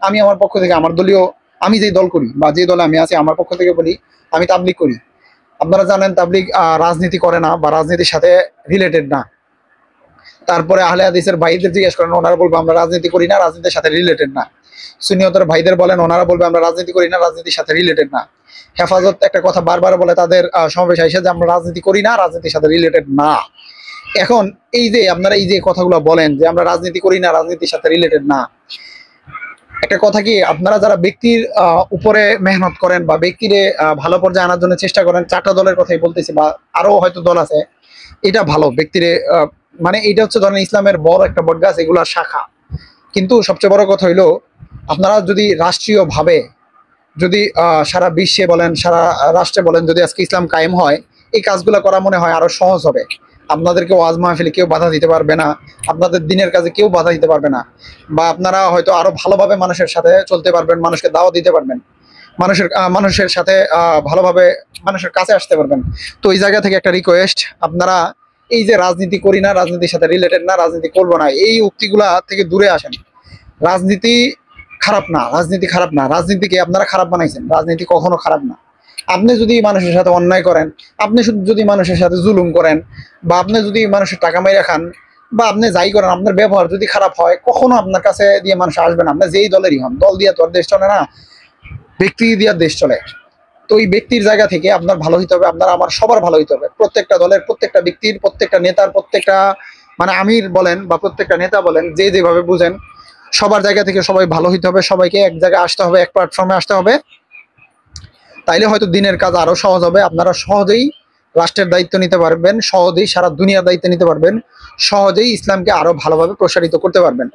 আমি আমার পক্ষ থেকে আমার দলীয়, আমি যেই দল করি বা যে দলে আমি আছি আমার পক্ষ থেকে বলি, আমি তাবলিগ করি। আপনারা জানেন তাবলিগ রাজনীতি করে না বা রাজনীতির সাথে রিলেটেড না। তারপরে আহলে হাদিসের ভাইদের জিজ্ঞেস করেন, ওনারা বলবে আমরা রাজনীতি করি না, রাজনীতির সাথে রিলেটেড না। সুন্নিয়তের ভাইদের বলেন, ওনারা বলবে আমরা রাজনীতি করি না, রাজনীতির সাথে রিলেটেড না। হেফাজত একটা কথা বারবার বলে তাদের সমাবেশ এসে যে আমরা রাজনীতি করি না, রাজনীতির সাথে রিলেটেড না। এখন এই যে আপনারা এই যে কথাগুলো বলেন যে আমরা রাজনীতি করি না, রাজনীতির সাথে রিলেটেড না, একটা কথা কি, আপনারা যারা ব্যক্তির উপরে মেহনত করেন বা ব্যক্তিরে ভালো পর্যায়ে আনার জন্য চেষ্টা করেন, চারটা দলের কথাই বলতেছি বা আরো হয়তো দল আছে, এটা ভালো ব্যক্তিরে মানে এটা হচ্ছে ধরেন ইসলামের বড় একটা বটগাছ, এগুলার শাখা। কিন্তু সবচেয়ে বড় কথা হইলো, আপনারা যদি রাষ্ট্রীয়ভাবে যদি সারা বিশ্বে বলেন, সারা রাষ্ট্রে বলেন, যদি আজকে ইসলাম কায়েম হয়, এই কাজগুলো করা মনে হয় আরো সহজ হবে। আপনাদেরকে ওয়াজ মাহফিলে কেউ বাধা দিতে পারবে না, আপনাদের দিনের কাজে কেউ বাধা দিতে পারবে না, বা আপনারা হয়তো আরো ভালোভাবে মানুষের সাথে চলতে পারবেন, মানুষকে দাওয়াত দিতে পারবেন, মানুষের সাথে ভালোভাবে মানুষের কাছে আসতে পারবেন। তো এই জায়গা থেকে একটা রিকোয়েস্ট, আপনারা এই যে রাজনীতি করি না, রাজনীতির সাথে রিলেটেড না, রাজনীতি করবো না, এই উক্তিগুলা থেকে দূরে আসেন। রাজনীতি খারাপ না, রাজনীতি খারাপ না, রাজনীতিকে আপনারা খারাপ বানাইছেন, রাজনীতি কখনো খারাপ না। আপনি যদি মানুষের সাথে অন্যায় করেন, আপনি যদি মানুষের সাথে জুলুম করেন, বা আপনি যদি মানুষের টাকা মাইরা খান, বা আপনি যাই করেন, আপনার ব্যবহার যদি খারাপ হয়, কখনো আপনার কাছে দিয়ে মানুষ আসবে না। আপনার যেই দলেরই হন, দল দিয়ে তো আর দেশ চলে না, ব্যক্তি দিয়ে দেশ চলে। তো এই ব্যক্তির জায়গা থেকে আপনার ভালো হইতে হবে, আপনার আমার সবার ভালো হইতে হবে, প্রত্যেকটা দলের, প্রত্যেকটা ব্যক্তির, প্রত্যেকটা নেতার, প্রত্যেকটা মানে আমির বলেন বা প্রত্যেকটা নেতা বলেন, যে যেভাবে বুঝেন, সবার জায়গা থেকে সবাই ভালো হইতে হবে, সবাইকে এক জায়গায় আসতে হবে, এক প্ল্যাটফর্মে আসতে হবে। তাইলে হয়তো দিনের কাজ আরো সহজ হবে, আপনারা সহজেই রাষ্ট্রের দায়িত্ব নিতে পারবেন, সহজেই সারা দুনিয়ার দায়িত্ব নিতে পারবেন, সহজেই ইসলামকে আরো ভালোভাবে প্রসারিত করতে পারবেন।